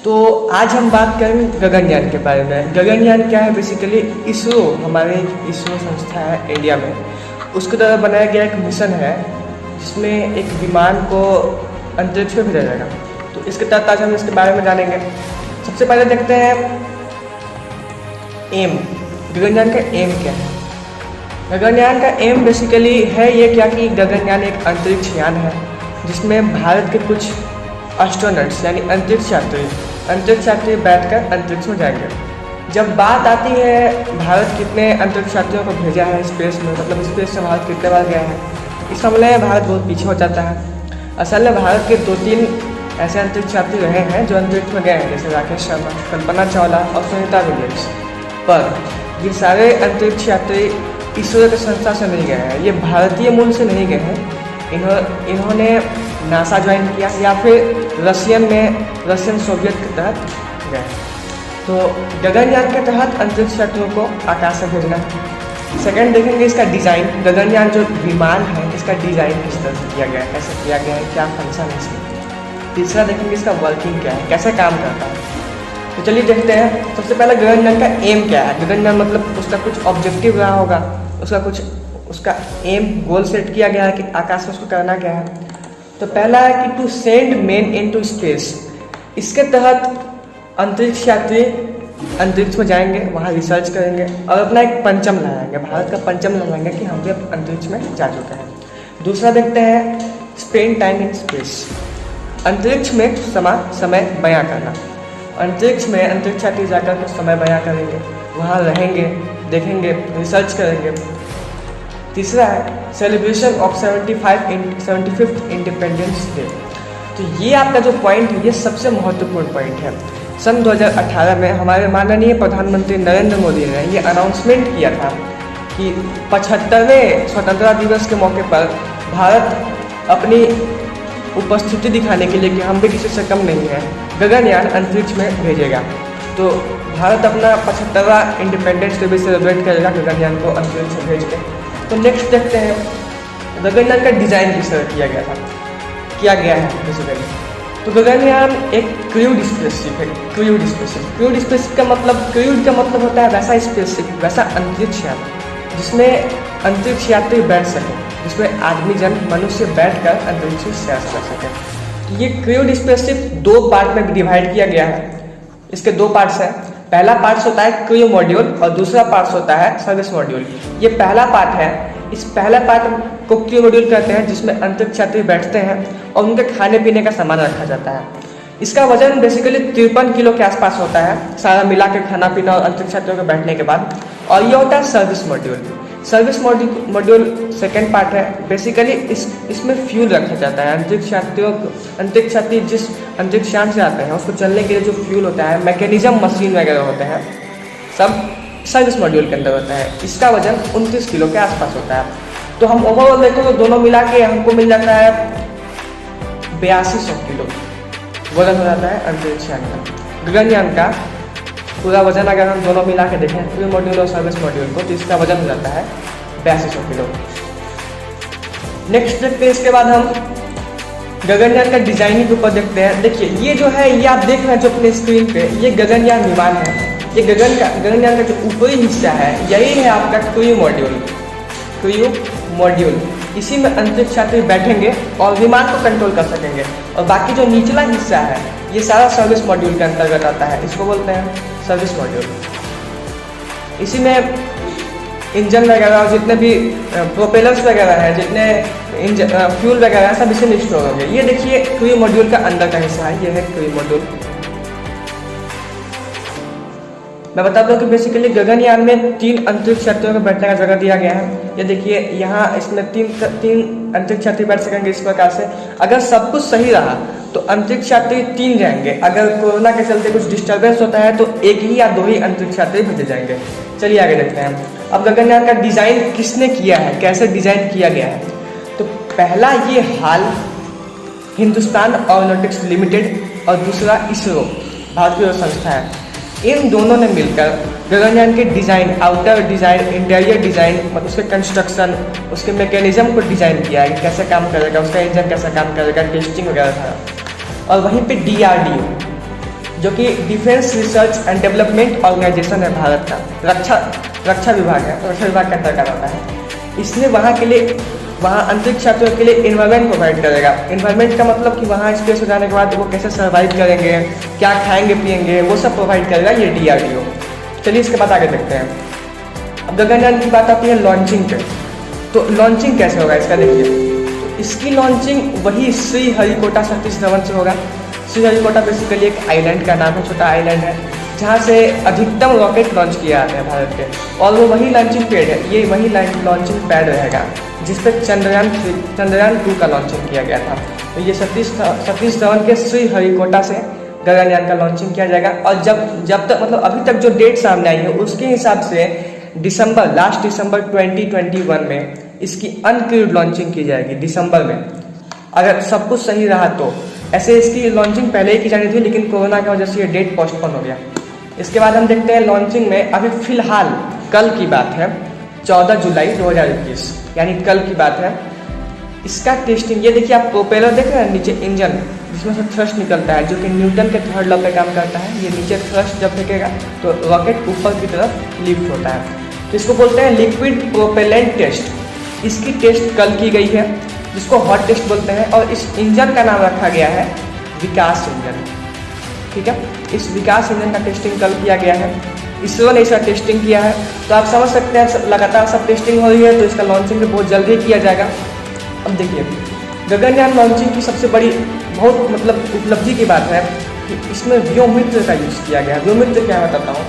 तो आज हम बात करेंगे गगनयान के बारे में। गगनयान क्या है? बेसिकली इसरो, हमारे इसरो संस्था है इंडिया में, उसके द्वारा बनाया गया एक मिशन है जिसमें एक विमान को अंतरिक्ष में भेजा जाएगा। तो इसके तहत आज हम इसके बारे में जानेंगे। सबसे पहले देखते हैं एम, गगनयान का एम क्या है। गगनयान का एम बेसिकली है ये क्या कि गगनयान एक अंतरिक्ष यान है जिसमें भारत के कुछ एस्ट्रोनॉट्स यानी अंतरिक्ष यात्री बैठकर अंतरिक्ष में जाएंगे। जब बात आती है भारत कितने अंतरिक्ष यात्रियों को भेजा है स्पेस में, मतलब स्पेस से भारत कितने बार गया है, इस मामले में भारत बहुत पीछे हो जाता है। असल में भारत के 2-3 ऐसे अंतरिक्ष यात्री रहे हैं जो अंतरिक्ष में गए हैं, जैसे राकेश शर्मा, कल्पना चावला और सुनीता विलियम्स। पर ये सारे अंतरिक्ष यात्री इसरो के संस्था से नहीं गए हैं, ये भारतीय मूल से नहीं गए हैं। इन्होंने नासा ज्वाइन किया या फिर रशियन सोवियत के तहत गए। तो गगनयान के तहत अंतरिक्ष यात्रियों को आकाश से भेजना है। सेकंड देखेंगे इसका डिज़ाइन, गगनयान जो विमान है इसका डिज़ाइन किस तरह से किया गया है, कैसे किया गया है, क्या फंक्शन है इसका। तीसरा देखेंगे इसका वर्किंग क्या है, कैसे काम करता है। तो चलिए देखते हैं। सबसे पहले गगनयान का एम क्या है। गगनयान मतलब उसका कुछ ऑब्जेक्टिव रहा होगा, उसका एम गोल सेट किया गया है कि आकाश में उसको करना क्या है। तो पहला है कि to send man into space. इसके तहत अंतरिक्ष यात्री अंतरिक्ष में जाएंगे, वहाँ रिसर्च करेंगे और अपना एक परचम लहराएंगे, भारत का परचम लहराएंगे कि हम भी अंतरिक्ष में जा चुके हैं। दूसरा देखते हैं स्पेंड टाइम इन स्पेस, अंतरिक्ष में समय बयां करना। अंतरिक्ष में अंतरिक्ष यात्री जाकर के समय बयां करेंगे, वहाँ रहेंगे, देखेंगे, रिसर्च करेंगे। तीसरा है celebration of 75th independence day. तो ये आपका जो पॉइंट है ये सबसे महत्वपूर्ण पॉइंट है। सन 2018 में हमारे माननीय प्रधानमंत्री नरेंद्र मोदी ने ये अनाउंसमेंट किया था कि 75वें स्वतंत्रता दिवस के मौके पर भारत अपनी उपस्थिति दिखाने के लिए कि हम भी किसी से कम नहीं है, गगनयान अंतरिक्ष में भेजेगा। तो भारत अपना 75वां इंडिपेंडेंस डे भी सेलिब्रेट करेगा गगनयान को अंतरिक्ष में भेज के। तो नेक्स्ट देखते हैं गगनयान का डिज़ाइन किस तरह किया गया है बेसिकली। तो गगनयान एक क्रूड स्पेसशिप है। क्रूड स्पेसशिप का मतलब होता है वैसा स्पेसशिप, वैसा अंतरिक्ष यान जिसमें अंतरिक्ष यात्री बैठ सके, जिसमें मनुष्य बैठकर अंतरिक्ष में सैर कर सके। तो ये क्रूड स्पेसशिप 2 पार्ट में डिवाइड किया गया है। इसके 2 पार्ट्स हैं। पहला पार्ट होता है क्रू मॉड्यूल और दूसरा पार्ट होता है सर्विस मॉड्यूल। ये पहला पार्ट है। इस पहला पार्ट को क्रू मॉड्यूल कहते हैं, जिसमें अंतरिक्ष यात्री बैठते हैं और उनके खाने पीने का सामान रखा जाता है। इसका वजन बेसिकली 53 किलो के आसपास होता है, सारा मिला के खाना पीना और अंतरिक्ष यात्रियों के बैठने के बाद। और ये होता है सर्विस मॉड्यूल सेकेंड पार्ट है। बेसिकली इसमें फ्यूल रखा जाता है। अंतरिक्ष यात्री जिस अंतरिक्ष यान से आते हैं उसको चलने के लिए जो फ्यूल होता है, मैकेनिज्म, मशीन वगैरह होते हैं, सब सर्विस मॉड्यूल के अंदर होता है। इसका वजन 29 किलो के आसपास होता है। तो हम ओवरऑल देखें तो दोनों मिला के हमको मिल जाता है 8200 किलो वजन हो जाता है अंतरिक्ष यान का। गगनयान का पूरा वजन अगर हम दोनों मिला के देखें, क्रू मॉड्यूल और सर्विस मॉड्यूल को, तो इसका वजन हो जाता है 8200 किलो। नेक्स्ट देखते हैं, इसके बाद हम गगनयान का डिजाइनिंग के ऊपर देखते हैं। देखिए ये जो है, ये आप देख रहे हैं जो अपने स्क्रीन पे, ये गगनयान विमान है। ये गगनयान का जो ऊपरी हिस्सा है यही है आपका क्रू मॉड्यूल। इसी में अंतरिक्ष यात्री बैठेंगे और विमान को कंट्रोल कर सकेंगे। और बाकी जो निचला हिस्सा है ये सारा सर्विस मॉड्यूल के अंतर्गत आता है, इसको बोलते हैं सर्विस मॉड्यूल। इसी में इंजन वगैरह और जितने भी प्रोपेलर्स वगैरह हैं, जितने फ्यूल वगैरह सब इसी में स्टोर होंगे। ये देखिए क्रू मॉड्यूल का अंदर का हिस्सा है, ये है क्रू मॉड्यूल। मैं बता दूं कि बेसिकली गगनयान में 3 अंतरिक्ष यात्रियों को बैठने का जगह दिया गया है। ये देखिए यहाँ इसमें 3 अंतरिक्ष यात्री बैठ सकेंगे इस प्रकार से। अगर सब कुछ सही रहा तो अंतरिक्ष यात्री 3 जाएंगे। अगर कोरोना के चलते कुछ डिस्टर्बेंस होता है तो 1 ही या 2 ही अंतरिक्ष यात्री भेजे जाएंगे। चलिए आगे देखते हैं। अब गगनयान का डिज़ाइन किसने किया है, कैसे डिज़ाइन किया गया है। तो पहला ये हाल हिंदुस्तान एरोनॉटिक्स लिमिटेड और दूसरा इसरो, भारतीय संस्था है। इन दोनों ने मिलकर गगनयान के design, outer design, interior design, मतलब उसके कंस्ट्रक्शन, उसके मैकेनिज्म को डिज़ाइन किया है कि कैसे काम करेगा, उसका इंजन कैसे काम करेगा, टेस्टिंग वगैरह था। और वहीं पे DRDO जो कि defence research and development organisation है भारत का, रक्षा विभाग है, रक्षा विभाग के अंतर्गत आता है। इसने वहाँ अंतरिक्ष यात्रियों के लिए इन्वायरमेंट प्रोवाइड करेगा। इन्वायरमेंट का मतलब कि वहाँ स्पेस हो जाने के बाद वो कैसे सर्वाइव करेंगे, क्या खाएंगे पिएंगे, वो सब प्रोवाइड करेगा ये DRDO। चलिए इसके बाद आगे देखते हैं। अब गगनयान की बात आती है लॉन्चिंग पे। तो लॉन्चिंग कैसे होगा इसका देखिए। तो इसकी लॉन्चिंग वही श्रीहरिकोटा सतीश धवन से होगा। श्रीहरिकोटा बेसिकली एक आइलैंड का नाम है, छोटा आइलैंड है जहाँ से अधिकतम रॉकेट लॉन्च किया जाता है भारत के, और वो वही लॉन्चिंग पैड है, ये वही लॉन्चिंग पैड रहेगा जिस पर चंद्रयान 2 का लॉन्चिंग किया गया था। तो ये सतीश धवन के श्रीहरिकोटा से गगनयान का लॉन्चिंग किया जाएगा। और जब तक मतलब अभी तक जो डेट सामने आई है उसके हिसाब से लास्ट दिसंबर 2021 में इसकी अनक्रूड लॉन्चिंग की जाएगी, दिसंबर में, अगर सब कुछ सही रहा तो। ऐसे इसकी लॉन्चिंग पहले ही की जानी थी, लेकिन कोरोना की वजह से ये डेट पोस्टपोन हो गया। इसके बाद हम देखते हैं लॉन्चिंग में अभी फिलहाल कल की बात है 14 जुलाई 2021, यानी कल की बात है। इसका टेस्टिंग, ये देखिए आप प्रोपेलर देख रहे हैं नीचे, इंजन जिसमें से थ्रस्ट निकलता है जो कि न्यूटन के थर्ड लॉ पे काम करता है। ये नीचे थ्रस्ट जब फेंकेगा तो रॉकेट ऊपर की तरफ लिफ्ट होता है। तो इसको बोलते हैं लिक्विड प्रोपेलेंट टेस्ट। इसकी टेस्ट कल की गई है, जिसको हॉट टेस्ट बोलते हैं, और इस इंजन का नाम रखा गया है विकास इंजन। ठीक है, इस विकास इंजन का टेस्टिंग कल किया गया है। इसरो ने इसका टेस्टिंग किया है। तो आप समझ सकते हैं लगातार सब टेस्टिंग हो रही है, तो इसका लॉन्चिंग भी बहुत जल्दी किया जाएगा। अब देखिए गगनयान लॉन्चिंग की सबसे बड़ी बहुत मतलब उपलब्धि की बात है कि इसमें व्योममित्र का यूज़ किया गया है। व्योममित्र क्या बताता हूँ,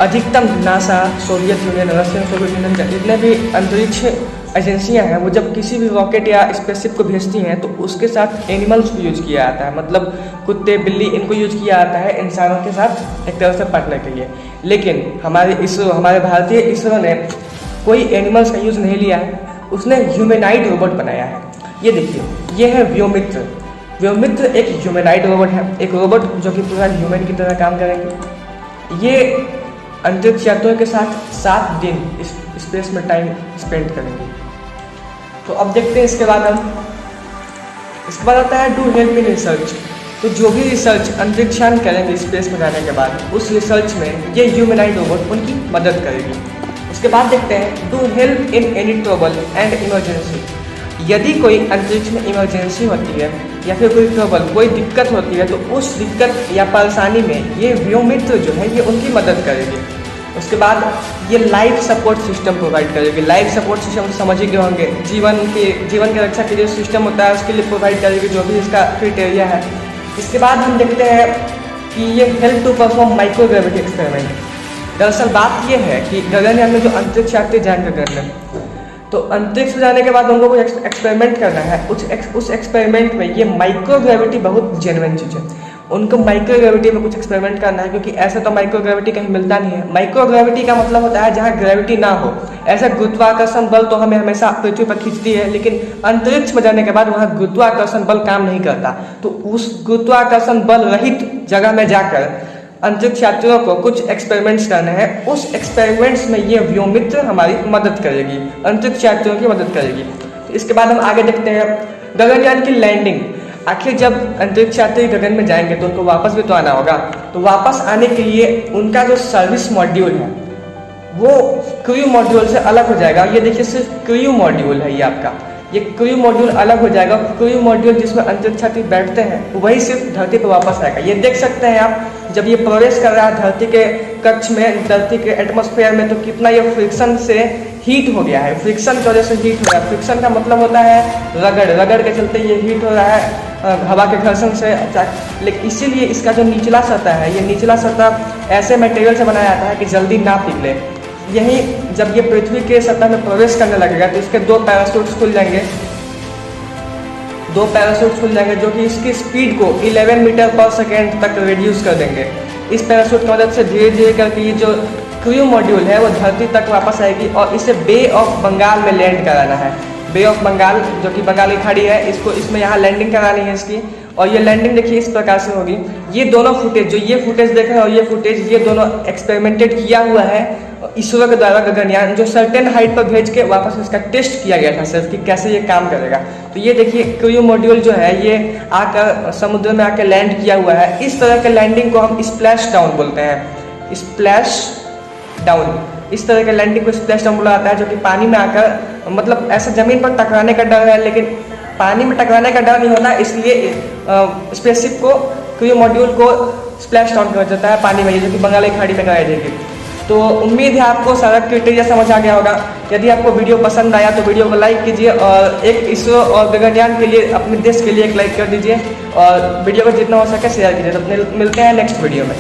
अधिकतम NASA, Soviet union, Russian Soviet union, जितने भी अंतरिक्ष एजेंसियां हैं वो जब किसी भी रॉकेट या स्पेसशिप को भेजती हैं तो उसके साथ एनिमल्स को यूज किया जाता है, मतलब कुत्ते बिल्ली इनको यूज किया जाता है इंसानों के साथ एक तरह से पढ़ने के लिए। लेकिन हमारे भारतीय इसरो ने कोई एनिमल्स का यूज नहीं लिया है, उसने ह्यूमैनॉइड रोबोट बनाया है। ये देखिए, ये है व्योममित्र। व्योममित्र एक ह्यूमैनॉइड रोबोट है, एक रोबोट जो कि पूरा ह्यूमन की तरह काम करेंगे। ये अंतरिक्ष यात्रियों के साथ 7 दिन इस स्पेस में टाइम स्पेंड करेंगे। तो अब देखते हैं इसके बाद आता है डू हेल्प इन रिसर्च। तो जो भी रिसर्च अंतरिक्षयान करेंगे स्पेस में जाने के बाद, उस रिसर्च में ये ह्यूमैनॉइड रोबोट उनकी मदद करेगी। उसके बाद देखते हैं do help in any trouble and emergency. यदि कोई अंतरिक्ष में इमरजेंसी होती है या फिर कोई ट्रबल, कोई दिक्कत होती है, तो उस दिक्कत या परेशानी में ये व्योममित्र जो है ये उनकी मदद करेगी। उसके बाद ये लाइफ सपोर्ट सिस्टम प्रोवाइड करेगी। लाइफ सपोर्ट सिस्टम समझ ही गए होंगे, जीवन की रक्षा के जो सिस्टम होता है उसके लिए प्रोवाइड करेगी, जो भी इसका क्राइटेरिया है। इसके बाद हम देखते हैं कि ये help to perform microgravity experiment. दरअसल बात ये है कि गगनयान में जो अंतरिक्ष यात्री जाएंगे गगन, तो अंतरिक्ष में जाने के बाद उनको कोई एक्सपेरिमेंट करना है। उस एक्सपेरिमेंट में ये माइक्रोग्रेविटी बहुत जेन्युइन चीज़ है। उनको माइक्रोग्रेविटी में कुछ एक्सपेरिमेंट करना है, क्योंकि ऐसा तो माइक्रोग्रेविटी कहीं मिलता नहीं है। माइक्रोग्रेविटी का मतलब होता है जहाँ ग्रेविटी ना हो। ऐसा गुरुत्वाकर्षण बल तो हमें हमेशा पृथ्वी पर खींचती है, लेकिन अंतरिक्ष में जाने के बाद वहाँ गुरुत्वाकर्षण बल काम नहीं करता। तो उस गुरुत्वाकर्षण बल रहित जगह में जाकर अंतरिक्ष यात्रियों को कुछ एक्सपेरिमेंट्स करने हैं। उस एक्सपेरिमेंट्स में ये व्योममित्र हमारी मदद करेगी, अंतरिक्ष यात्रियों की मदद करेगी। तो इसके बाद हम आगे देखते हैं गगनयान की लैंडिंग। आखिर जब अंतरिक्ष यात्री गगन में जाएंगे तो उनको वापस भी तो आना होगा। तो वापस आने के लिए उनका जो सर्विस मॉड्यूल है वो क्रू मॉड्यूल से अलग हो जाएगा। ये देखिए सिर्फ क्रू मॉड्यूल है, ये आपका ये क्रू मॉड्यूल अलग हो जाएगा। क्रू मॉड्यूल जिसमें अंतरिक्ष यात्री बैठते हैं वही सिर्फ धरती पर वापस आएगा। ये देख सकते हैं आप, जब ये प्रवेश कर रहा है धरती के कक्ष में, धरती के एटमॉस्फेयर में, तो कितना ये फ्रिक्शन से हीट हो गया है। फ्रिक्शन की वजह से हीट हो रहा है। फ्रिक्शन का मतलब होता है रगड़ के चलते ये हीट हो रहा है हवा के घर्षण से। लेकिन इसीलिए इसका जो निचला सतह है, ये निचला सतह ऐसे मटेरियल से बनाया जाता है कि जल्दी ना पिघले। यही जब ये पृथ्वी के सतह में प्रवेश करने लगेगा तो इसके 2 पैराशूट्स खुल जाएंगे। 2 पैराशूट्स खुल जाएंगे जो कि इसकी स्पीड को 11 मीटर पर सेकेंड तक रिड्यूस कर देंगे। इस पैराशूट की मदद से धीरे धीरे करके ये जो क्रू मॉड्यूल है वो धरती तक वापस आएगी और इसे बे ऑफ बंगाल में लैंड कराना है। बे ऑफ बंगाल, जो कि बंगाल की खाड़ी है, इसमें यहाँ लैंडिंग करानी है इसकी। और ये लैंडिंग देखिए इस प्रकार से होगी। ये दोनों फुटेज, जो ये फुटेज देख रहे हैं और ये फुटेज, ये दोनों एक्सपेरिमेंटेड किया हुआ है इसरो के द्वारा गगनयान, जो सर्टेन हाइट पर भेज के वापस इसका टेस्ट किया गया था सिर्फ कि कैसे ये काम करेगा। तो ये देखिए क्रू मॉड्यूल जो है ये आकर समुद्र में आकर लैंड किया हुआ है। इस तरह के लैंडिंग को हम स्प्लैश डाउन बोलते हैं, स्प्लैश डाउन। इस तरह के लैंडिंग को स्प्लैश डाउन बोला जाता है, जो कि पानी में आकर मतलब ऐसा जमीन पर टकराने का डर है, लेकिन पानी में टकराने का डर नहीं होता, इसलिए स्पेसशिप को, क्रू मॉड्यूल को स्प्लैश डाउन कर जाता है पानी में, जो कि बंगाल की खाड़ी में कराई जाएगी। तो उम्मीद है आपको सारा क्राइटेरिया समझ आ गया होगा। यदि आपको वीडियो पसंद आया तो वीडियो को लाइक कीजिए और एक इसरो और गगनयान के लिए, अपने देश के लिए एक लाइक कर दीजिए और वीडियो को जितना हो सके शेयर कीजिए। तो मिलते हैं नेक्स्ट वीडियो में।